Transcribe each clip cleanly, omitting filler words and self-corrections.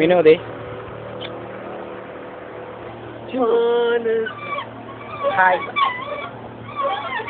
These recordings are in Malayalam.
വിനോദേ ഹായ്.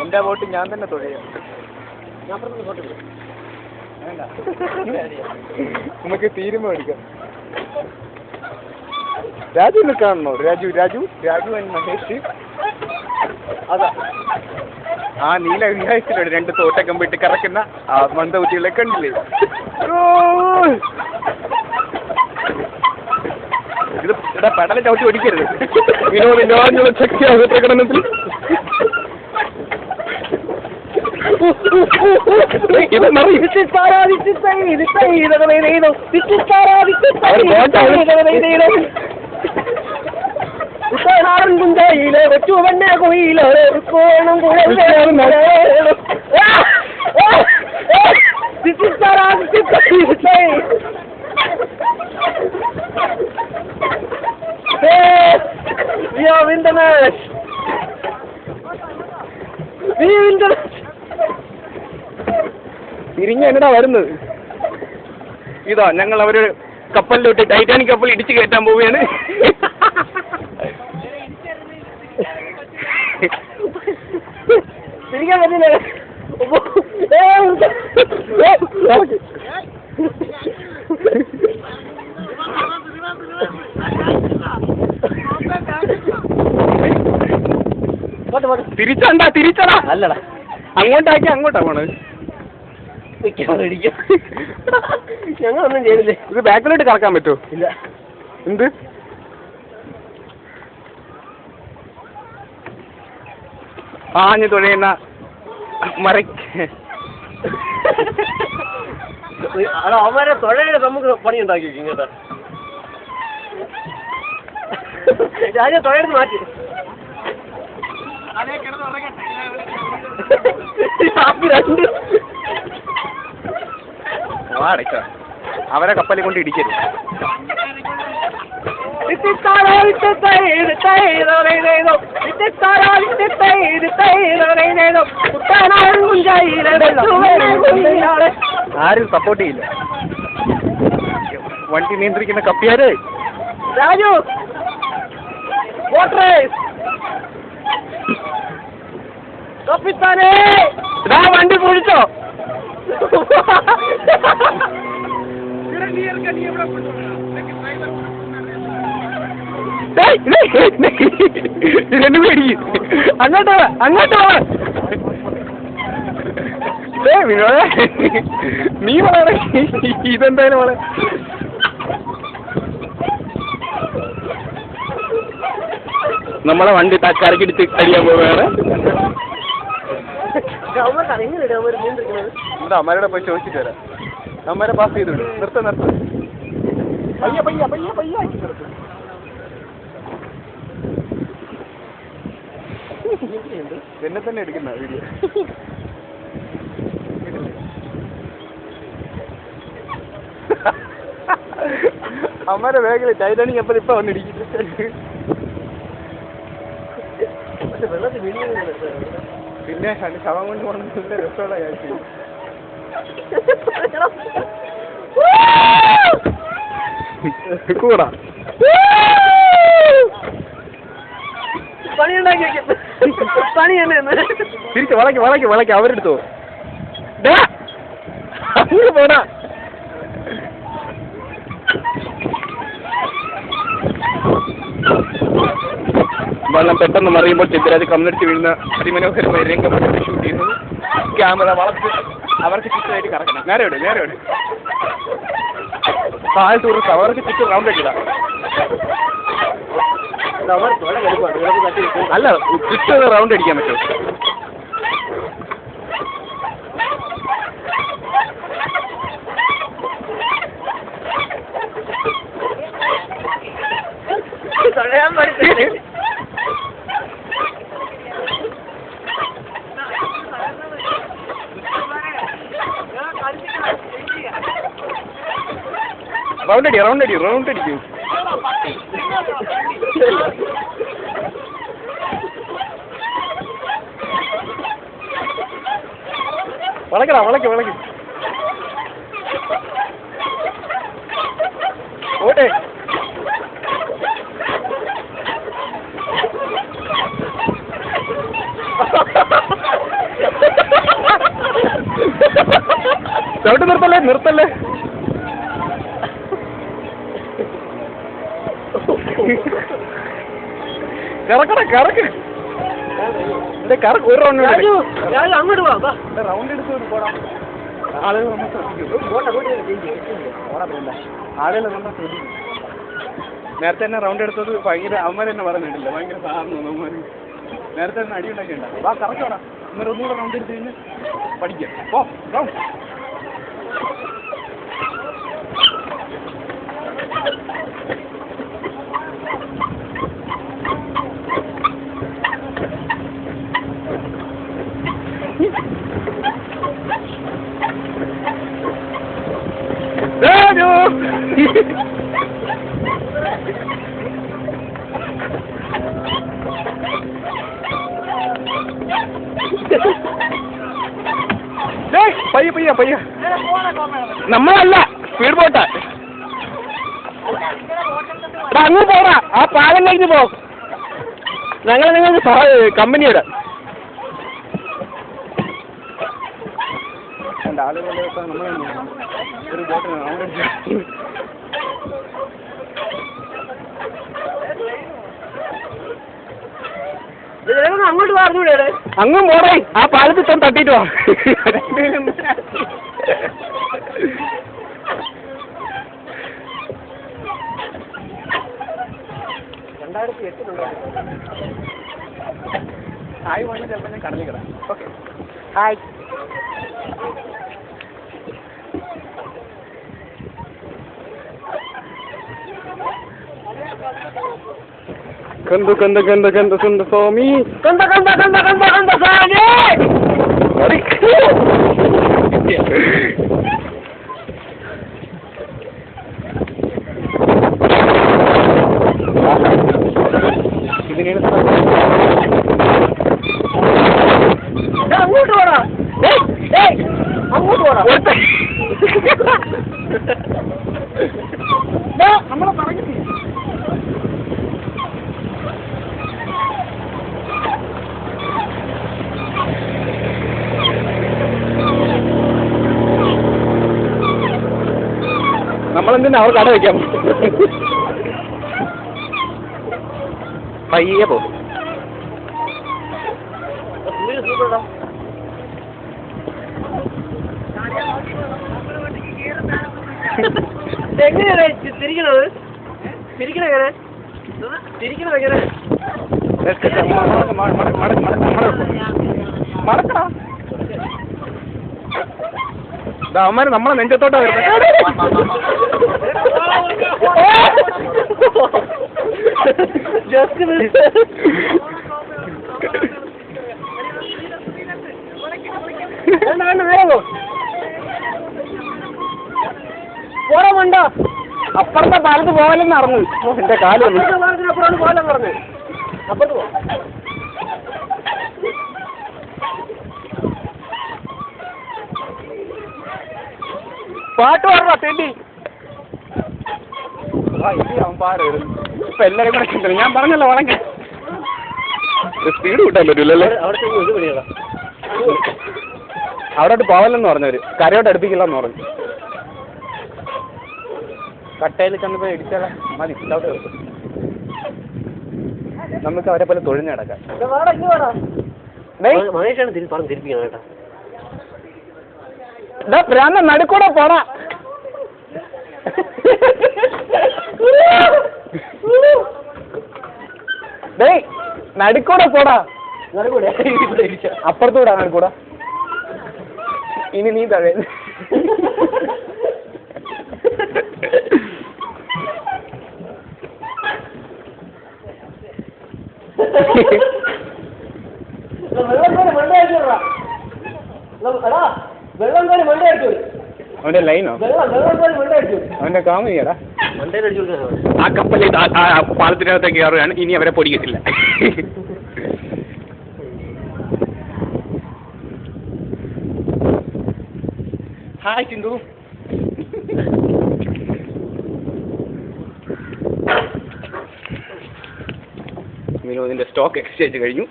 എൻ്റെ വോട്ട് ഞാൻ തന്നെ തൊഴിയാം. നമുക്ക് തീരുമാനം എടുക്കാം. രാജുവിനെ കാണണോ? രാജു ആൻഡ് മഹേഷ്. അതാ ആ നീല വിഹായത്തിലൂടെ 2 തോട്ടക്കം വിട്ട് കറക്കുന്ന ആ മന്ദബുദ്ധികളെ കണ്ടില്ലേ? ഇത് ഇവിടെ പടല ചവിട്ടി ഓടിക്കരുത്. വിനോദിന്റെ ആഞ്ഞുള്ള ശക്തിയാകും പ്രകടനത്തിൽ. ഇത് നാടൻ കുഞ്ചായിലെ കൊച്ചു വന്നെ കുയിലോ കോണം തിരിഞ്ഞ എന്നടാ വരുന്നത്. ഇതാ ഞങ്ങൾ അവര് കപ്പലിലോട്ട് ടൈറ്റാനിക് കപ്പൽ ഇടിച്ചു കയറ്റാൻ പോവുകയാണ്. തിരിക്കാൻ പറ്റില്ല. തിരിച്ചടാ അല്ലടാ, അങ്ങോട്ടാക്കി അങ്ങോട്ടാ പോണത്. ഞങ്ങളൊന്നും ചെയ്തില്ലേ. ഇത് ബാക്കിലോട്ട് കറക്കാൻ പറ്റുമോ? ഇല്ല. എന്ത് ആഞ്ഞു തുഴയുന്ന അവരെ തുഴയുടെ നമുക്ക് പണി ഉണ്ടാക്കി കേട്ടോ. രാജ തുഴയെടുത്ത് മാറ്റി. അവരെ കപ്പലിൽ കൊണ്ട് ഇടിക്കരുത്. ആരും സപ്പോർട്ട് ചെയ്യില്ല. വണ്ടി നിയന്ത്രിക്കുന്ന കപ്പിയാര് രാജു. കപ്പിത്താനേ വണ്ടി കുഴിച്ചോ? അങ്ങോട്ടോ വിനോദ നീ വളരെ ഇതെന്തായാലും വളരെ നമ്മളെ വണ്ടി കരക്കെടുത്ത് അടിയാൻ പോവുകയാണ്. ഇവിടെ അമ്മയുടെ പോയി ചോദിച്ചിട്ട് വരാം. അമ്മരെ പാസ് ചെയ്തിട്ട് നിർത്ത എന്നെ തന്നെ എടുക്കുന്ന വീഡിയോ. അമ്മയുടെ വേഗം ടൈറ്റാനിക് കപ്പൽ ഇപ്പൊ വന്നിരിക്കുന്നു. പിന്നെ ശവം കൊണ്ട് പോകുന്ന രസമുള്ള കാര്യം കൂടാ. തിരിച്ച് വളയ്ക്ക് അവരെടുത്തോ പോടാ. വെള്ളം പെട്ടെന്ന് മറിയുമ്പോൾ ചിത്രരാജ് കമ്മിനടിച്ച് വീഴുന്ന അതിമനോഹരമായ രംഗം ഷൂട്ട് ചെയ്യുന്നത്. ക്യാമറ വളർത്ത് അവർക്ക് ചുറ്റുമായിട്ട് കറക്കണം. നേരെ താഴെ ടൂറിസ്റ്റ് അവർക്ക് ചുറ്റും റൗണ്ട് അടിക്കാം. അല്ല ചുറ്റും റൗണ്ട് അടിക്കാൻ പറ്റുമോ? റൗണ്ട് അടിക്കൂ. വളയ്ക്ക് ഓട്ടെ. ചവിട്ട് നിർത്തല്ലേ നിർത്തല്ലേ. കറക്കട കറക്ക് കറക്ക്. ഒരു റൗണ്ട് അങ്ങോട്ട് പോവാ. റൗണ്ട് എടുത്ത് പോടാം. ആളുകൾ നമ്മൾ ശ്രദ്ധിക്കും. ആളുകൾ നമ്മൾ ശ്രദ്ധിക്കും. നേരത്തെ തന്നെ റൗണ്ട് എടുത്തത് ഭയങ്കര അവന്മാർ തന്നെ പറഞ്ഞിട്ടില്ല. ഭയങ്കര സാധനം അവന്മാർ നേരത്തെ തന്നെ അടി ഉണ്ടാക്കിയിട്ടുണ്ടാവും. വാ കറക്റ്റോടാ. ഇന്നലെ ഒന്നുകൂടെ റൗണ്ട് എടുത്ത് കഴിഞ്ഞ് പഠിക്കാം. ഓ റൗണ്ട്. പയ്യ പയ്യ പയ്യ. നമ്മളല്ല സ്പീഡ് ബോട്ടാ. അങ്ങ് പോറാ. ആ പാലം കഴിഞ്ഞ് പോ. നിങ്ങൾക്ക് കമ്പനിയുടെ ആളുകളെ നമ്മൾ ഒരു ബോട്ടിനാണ് അങ്ങോട്ട് പറഞ്ഞൂടെ? അങ്ങും പോറേ. ആ പാലത്തിൽ തന്നെ തട്ടിട്ട് വാ. 2008 ഹായ് വേണം. ചിലപ്പോൾ ഞാൻ കടലിൽ കിടാം. Okay hi. കണ്ടു കണ്ട കണ്ട കണ്ട കണ്ട സ്വാമി കണ്ട കണ്ട കണ്ട കണ്ട കണ്ട സ്വാമി. അങ്ങോട്ട് പോടാ. അങ്ങോട്ട് പോടാ. നമ്മളെ പറഞ്ഞു. നമ്മളെന്തിനാ അവർ കട വയ്ക്കാം. പയ്യെ പോ. എങ്ങനെയാണ് തിരിക്കണത്? തിരിക്കണെങ്ങനെ? തിരിക്കണത് എങ്ങനെ? മടക്കടാ. അവന്മാര് നമ്മളെ നെഞ്ചത്തോട്ടാ വരുന്നത്. പോരാ. അപ്പുറത്തെ പാലത്ത് പോകലെന്ന് അറിഞ്ഞു. എന്റെ കാലം അപ്പുറമാണ് പോകാൻ പറഞ്ഞു. അപ്പുറത്ത് പോ. പാട്ട് പാടാ തെണ്ടി. അവൻ പാട് ഇപ്പൊ എല്ലാരും കൂടെ കിട്ടും. ഞാൻ പറഞ്ഞല്ലോ വളങ്ങ സ്പീഡ് കിട്ടാൻ പറ്റൂലല്ലേ. അവിടോട്ട് പോവല്ലെന്ന് പറഞ്ഞവര്. കരയോട്ട് അടുപ്പിക്കില്ലെന്ന് പറഞ്ഞു. കട്ടയിൽ ചെന്നപ്പോ ഇടിച്ചാൽ മതി. നമുക്ക് അവരെ പോലെ തൊഴിഞ്ഞ് നടക്കാം. പ്രാന്ത നടുക്കൂടെ പോടാ. നടുക്കൂടെ പോടാ. അപ്പുറത്തൂടാ നടുക്കൂടാ. ഇനി നീ തഴേ. അവന്റെ ലൈനോ അവന്റെ കാമുകടാ. ആ കപ്പലിൽ പാലത്തിനകത്തേക്ക് കയറുകയാണ്. ഇനി അവരെ പൊടിക്കത്തില്ല. ഹായ് ചിന്തു. വിനോദിന്റെ സ്റ്റോക്ക് എക്സ്ചേഞ്ച് കഴിഞ്ഞു.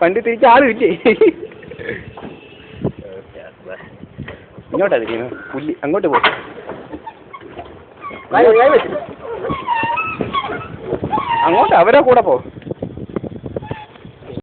വണ്ടി തിരിച്ച് ആളും ഇല്ലേ? ഇങ്ങോട്ടാ തിരിക്കുന്നത് പുല്ലി, അങ്ങോട്ട് പോ. അങ്ങോട്ട് അവരെ കൂടെ പോ.